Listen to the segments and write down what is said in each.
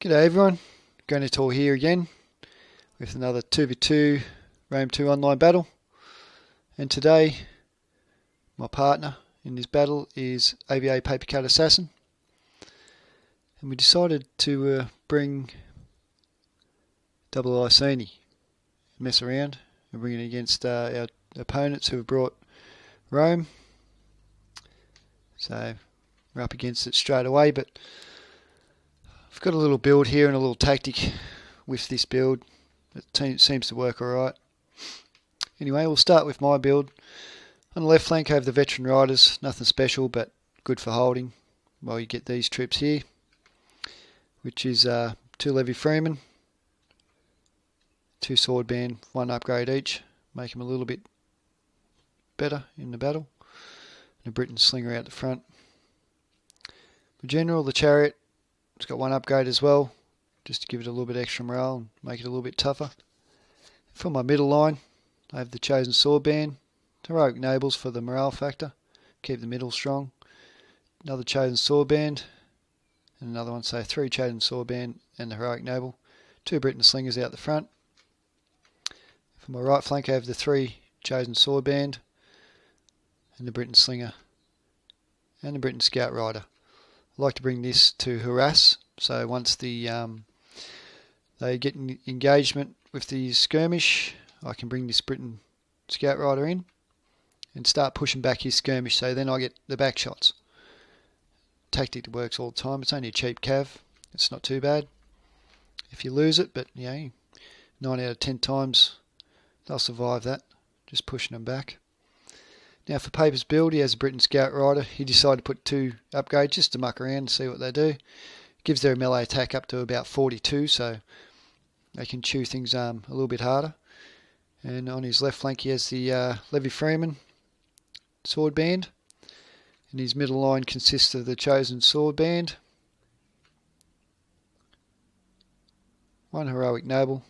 G'day everyone, Granitor here again with another 2v2 Rome 2 online battle, and today my partner in this battle is AVA paper cut assassin, and we decided to bring double iceni, mess around and bring it against our opponents who have brought Rome. So we're up against it straight away, but I've got a little build here and a little tactic with this build. It seems to work alright. Anyway, we'll start with my build. On the left flank I have the veteran riders, nothing special but good for holding while you get these troops here, which is 2 levy freemen, 2 sword band, 1 upgrade each, make them a little bit better in the battle, and a Briton slinger out the front. The general, the chariot, it's got 1 upgrade as well, just to give it a little bit extra morale and make it a little bit tougher. For my middle line, I have the chosen sword band, heroic nobles for the morale factor, keep the middle strong. Another chosen sword band, and another one, so 3 chosen sword band and the heroic noble. 2 Briton slingers out the front. For my right flank, I have the 3 chosen sword band, and the Briton slinger, and the Briton scout rider. I like to bring this to harass, so once they get in engagement with the skirmish, I can bring this Briton scout rider in and start pushing back his skirmish, so then I get the back shots. Tactic that works all the time. It's only a cheap cav, it's not too bad if you lose it, but 9 out of 10 times they'll survive that, just pushing them back. Now for Paper's build, he has a Briton Scout Rider. He decided to put 2 upgrades just to muck around and see what they do. Gives their melee attack up to about 42, so they can chew things a little bit harder. And on his left flank he has the Levy Freeman sword band. And his middle line consists of the chosen sword band, 1 heroic noble,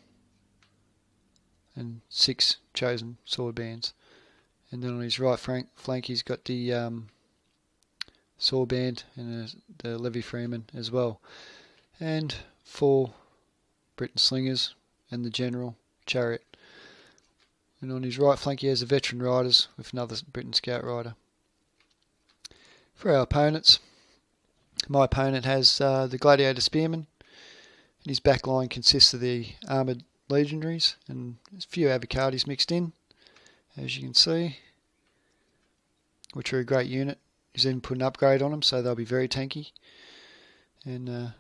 and 6 chosen sword bands. And then on his right flank he's got the sword band and the Levy Freeman as well. And 4 Briton slingers and the general chariot. And on his right flank he has the veteran riders with another Briton scout rider. For our opponents, my opponent has the gladiator spearman, and his back line consists of the armoured legionaries and a few avocados mixed in, as you can see, which are a great unit. He's even put an upgrade on them, so they'll be very tanky. And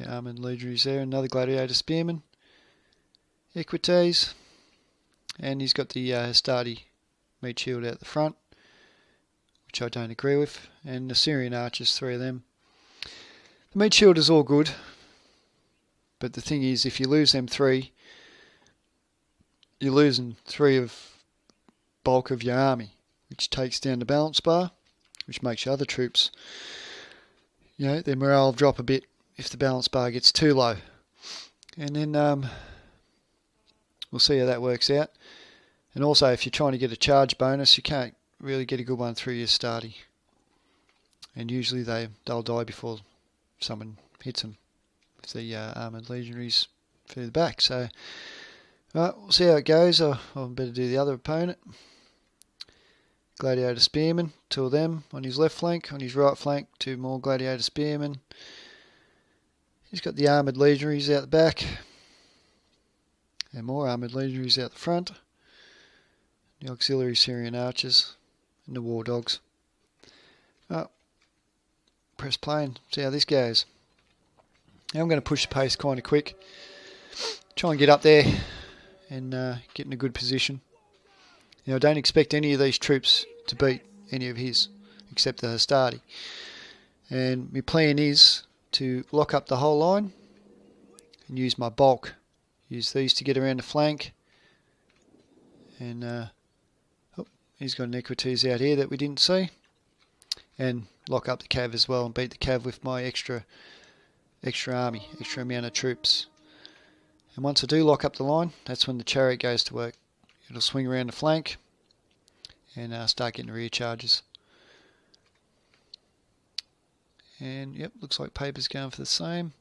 armoured legionaries there, another gladiator spearman, equites, and he's got the Hastati meat shield out the front, which I don't agree with, and the Syrian archers, 3 of them. The meat shield is all good, but the thing is, if you lose them 3, you're losing 3 of bulk of your army, which takes down the balance bar, which makes your other troops, their morale drop a bit if the balance bar gets too low. And then we'll see how that works out. And also, if you're trying to get a charge bonus, you can't really get a good one through your Hastati, and usually they'll die before someone hits them with the armoured legionaries through the back. So we'll see how it goes. I'll better do the other opponent. Gladiator spearmen, 2 of them on his left flank. On his right flank, 2 more gladiator spearmen. He's got the armoured legionaries out the back, and more armoured legionaries out the front. The auxiliary Syrian archers and the war dogs. Press play and see how this goes. Now I'm going to push the pace kind of quick. Try and get up there and get in a good position. I don't expect any of these troops to beat any of his, except the Hastati. And my plan is to lock up the whole line and use my bulk. Use these to get around the flank. And he's got an equites out here that we didn't see. And lock up the cav as well and beat the cav with my extra army, extra amount of troops. And once I do lock up the line, that's when the chariot goes to work. It'll swing around the flank and start getting rear charges. And yep, looks like Paper's going for the same.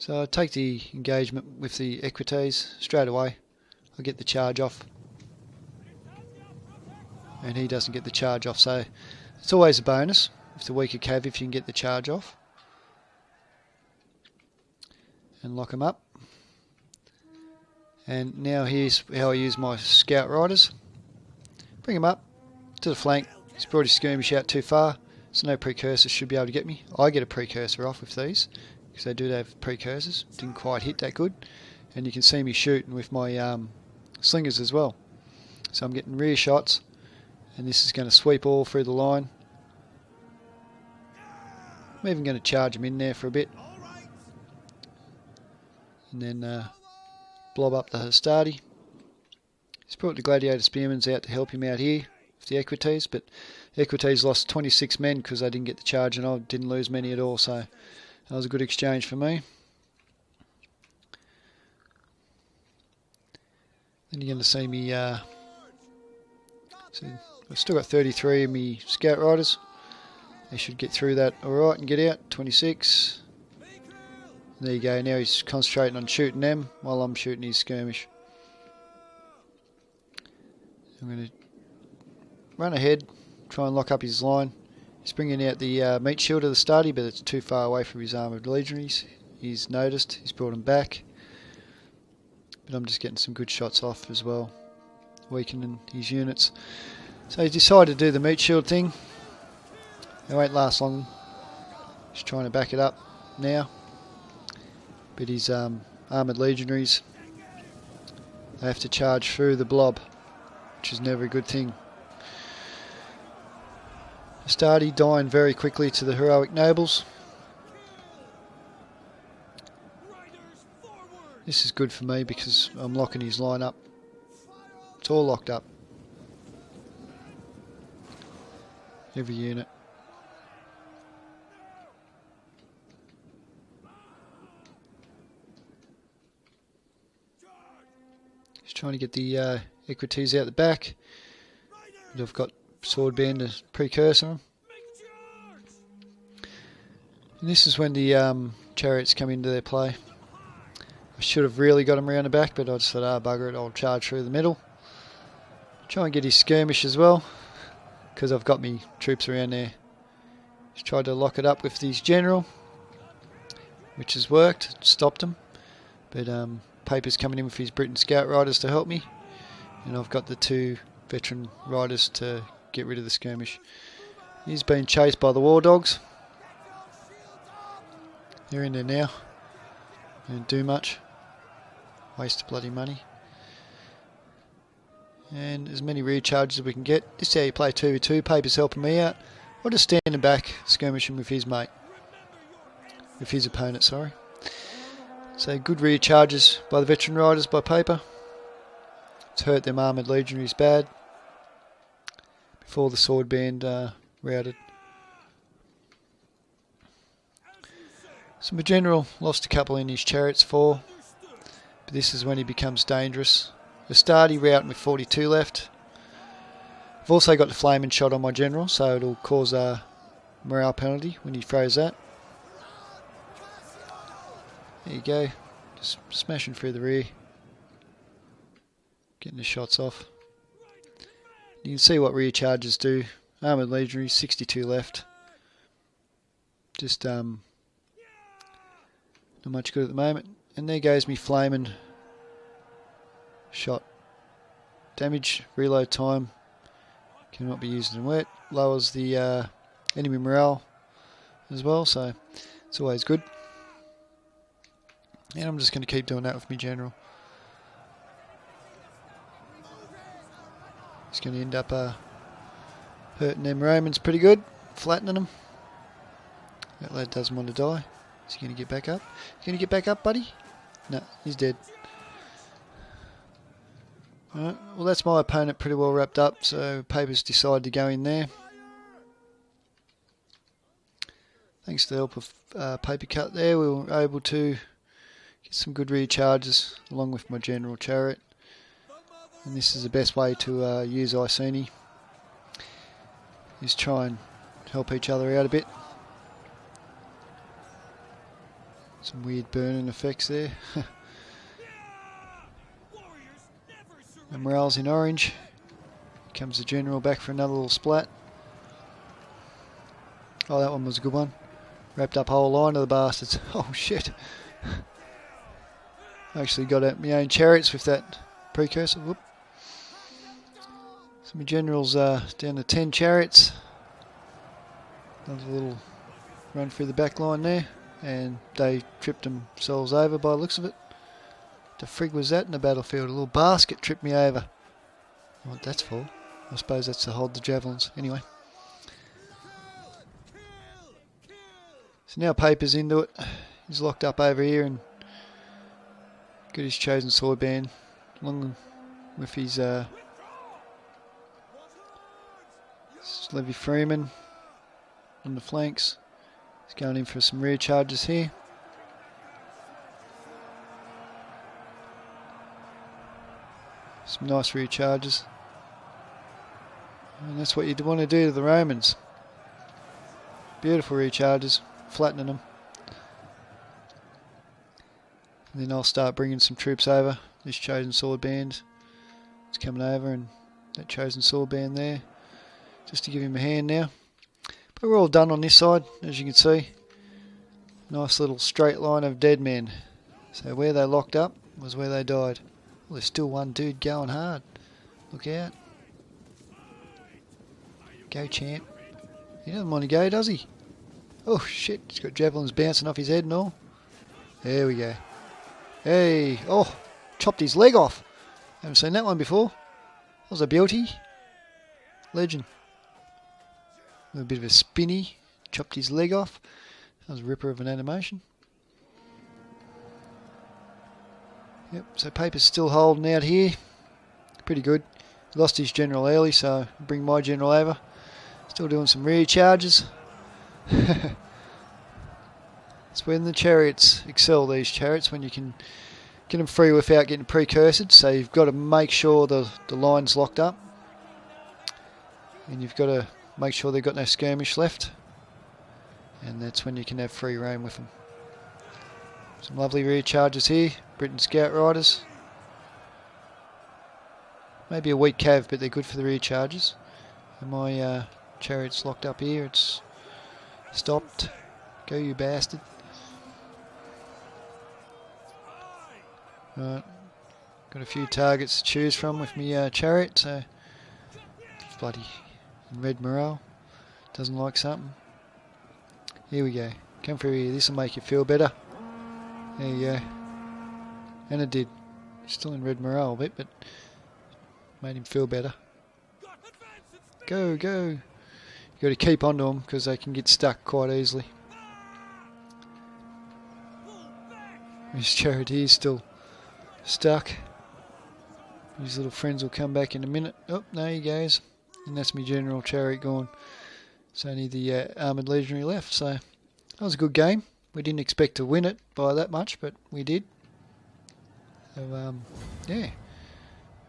So I take the engagement with the equites straight away. I get the charge off, and he doesn't get the charge off, so it's always a bonus with the weaker cav if you can get the charge off and lock him up. And now here's how I use my scout riders. Bring him up to the flank. He's brought his skirmish out too far, so no precursors should be able to get me. I get a precursor off with these because they do have precursors. Didn't quite hit that good, and you can see me shooting with my slingers as well. So I'm getting rear shots, and this is going to sweep all through the line. I'm even going to charge him in there for a bit, and then blob up the Hastati. He's brought the Gladiator Spearmans out to help him out here with the equites, but equites lost 26 men because they didn't get the charge, and I didn't lose many at all, so that was a good exchange for me. Then you're going to see me, so I've still got 33 of me scout riders. They should get through that alright and get out. 26. There you go, now he's concentrating on shooting them while I'm shooting his skirmish. I'm going to run ahead, try and lock up his line. He's bringing out the meat shield of the Hastati, but it's too far away from his armoured legionaries. He's noticed, he's brought them back. But I'm just getting some good shots off as well, weakening his units. So he's decided to do the meat shield thing. It won't last long. He's trying to back it up now. But his armoured legionaries, they have to charge through the blob, which is never a good thing. Hastati dying very quickly to the heroic nobles. This is good for me because I'm locking his line up. It's all locked up. Every unit. Just trying to get the equites out the back. And I've got sword band as precursor. And this is when the chariots come into their play. I should have really got him around the back, but I just thought, bugger it, I'll charge through the middle. Try and get his skirmish as well, because I've got me troops around there. Just tried to lock it up with his general, which has worked, stopped him. But Paper's coming in with his Britain Scout Riders to help me, and I've got the 2 veteran riders to get rid of the skirmish. He's been chased by the war dogs. They're in there now. They don't do much. Waste of bloody money. And as many rear charges as we can get. This is how you play 2v2. Paper's helping me out. I'll just stand in back, skirmishing with his mate. With his opponent, sorry. So good rear charges by the veteran riders by Paper. It's hurt them armoured legionaries bad. Before the sword band routed. So my general lost a couple in his chariots 4. But this is when he becomes dangerous. Hastati routing with 42 left. I've also got the flaming shot on my general, so it'll cause a morale penalty when he throws that. There you go. Just smashing through the rear. Getting the shots off. You can see what rear charges do. Armoured legionary, 62 left. Just not much good at the moment. And there goes me flaming shot. Damage, reload time cannot be used in wet. Lowers the enemy morale as well, so it's always good. And I'm just going to keep doing that with my general. He's going to end up hurting them Romans pretty good, flattening them. That lad doesn't want to die. Is he going to get back up? You going to get back up, buddy? No, he's dead. Alright, well that's my opponent pretty well wrapped up, so Papers decided to go in there. Thanks to the help of Paper Cut there, we were able to get some good rear charges along with my general chariot. And this is the best way to use iceni, is try and help each other out a bit. Some weird burning effects there. The morale's in orange. Here comes the general back for another little splat. Oh, that one was a good one. Wrapped up whole line of the bastards. Oh shit. I actually got out my own chariots with that precursor. Whoop. So my general's down to 10 chariots. Another little run through the back line there. And they tripped themselves over by the looks of it. The frig was that in the battlefield? A little basket tripped me over. What that's for? I suppose that's to hold the javelins. Anyway. So now Paper's into it. He's locked up over here and got his chosen sword band along with his Levy Freeman on the flanks. He's going in for some rear charges here. Some nice rear charges. And that's what you want to do to the Romans. Beautiful rear charges, flattening them. And then I'll start bringing some troops over. This chosen sword band is coming over, and that chosen sword band there, just to give him a hand now. But we're all done on this side, as you can see. Nice little straight line of dead men. So where they locked up was where they died. Well, there's still one dude going hard. Look out. Go, champ. He doesn't want to go, does he? Oh, shit. He's got javelins bouncing off his head and all. There we go. Hey. Oh, chopped his leg off. Haven't seen that one before. That was a beauty. Legend. A bit of a spinny. Chopped his leg off. That was a ripper of an animation. Yep, so Paper's still holding out here. Pretty good. He lost his general early, so bring my general over. Still doing some rear charges. It's when the chariots excel, these chariots, when you can get them free without getting precursored. So you've got to make sure the line's locked up. And you've got to make sure they've got no skirmish left. And that's when you can have free reign with them. Some lovely rear charges here. Britain Scout Riders. Maybe a weak cav, but they're good for the rear charges. And my chariot's locked up here. It's stopped. Go, you bastard. Right. Got a few targets to choose from with my chariot, so bloody red morale. Doesn't like something. Here we go. Come through here. This will make you feel better. There you go. And it did. Still in red morale a bit, but made him feel better. Go, go. You got to keep onto them because they can get stuck quite easily. His chariot here is still stuck. His little friends will come back in a minute. Oh, there he goes. And that's my general chariot gone. It's only the armoured legionary left, so that was a good game. We didn't expect to win it by that much, but we did. So, yeah,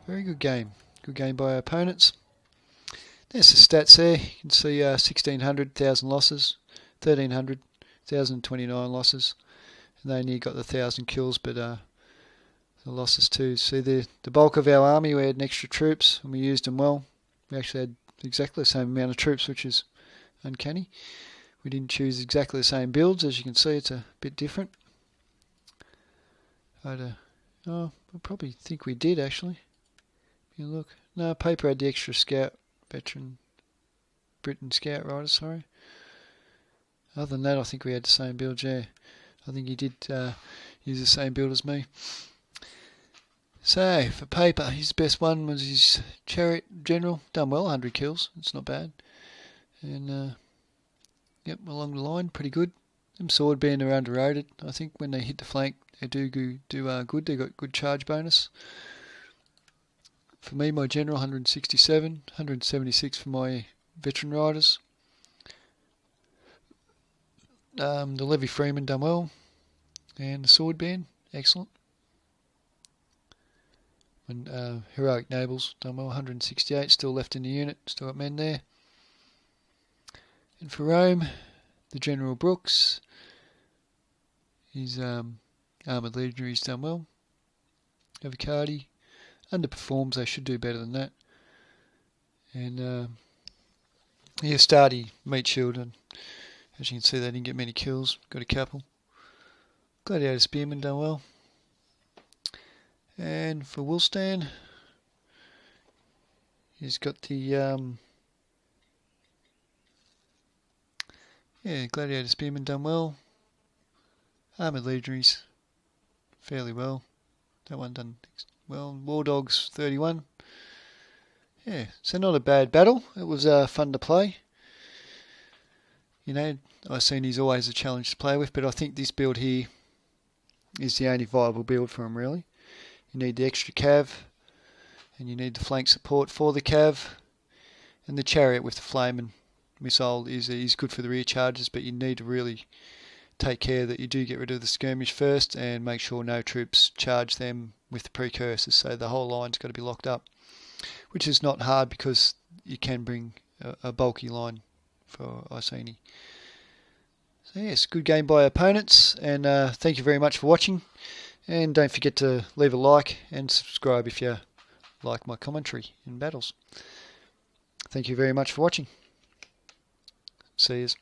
very good game. Good game by our opponents. There's the stats there. You can see 1,600, 1,000 losses, 1,300, 1,029 losses. And they only got the 1,000 kills, but the losses too. See the bulk of our army, we had extra troops, and we used them well. We actually had exactly the same amount of troops, which is uncanny. We didn't choose exactly the same builds. As you can see, it's a bit different. I probably think we did, actually. You look. No, Paper had the extra scout, veteran Britain Scout Riders, sorry. Other than that, I think we had the same build, yeah. I think he did use the same build as me. So, for Paper, his best one was his chariot general. Done well, 100 kills. It's not bad. And, yep, along the line, pretty good. Them sword band are underrated. I think when they hit the flank, they do good. They got good charge bonus. For me, my general, 167. 176 for my veteran riders. The Levy Freeman done well. And the sword band, excellent. And Heroic Nobles done well, 168, still left in the unit, still got men there. And for Rome, the General Brooks, His armoured legionary's done well. Avocadi underperforms, they should do better than that. And yeah, Stardy, meat shield, and as you can see they didn't get many kills, got a couple. Gladiator Spearman done well. And for Wilstan, he's got the Gladiator Spearman done well. Armoured Legionaries fairly well. That one done well. War Dogs 31. Yeah, so not a bad battle. It was fun to play. You know, iceni's always a challenge to play with, but I think this build here is the only viable build for him really. You need the extra cav, and you need the flank support for the cav, and the chariot with the flame and missile is good for the rear charges, but you need to really take care that you do get rid of the skirmish first and make sure no troops charge them with the precursors, so the whole line's got to be locked up, which is not hard because you can bring a bulky line for iceni. So yes, good game by opponents, and thank you very much for watching, and don't forget to leave a like and subscribe if you like my commentary in battles. Thank you very much for watching. See yous.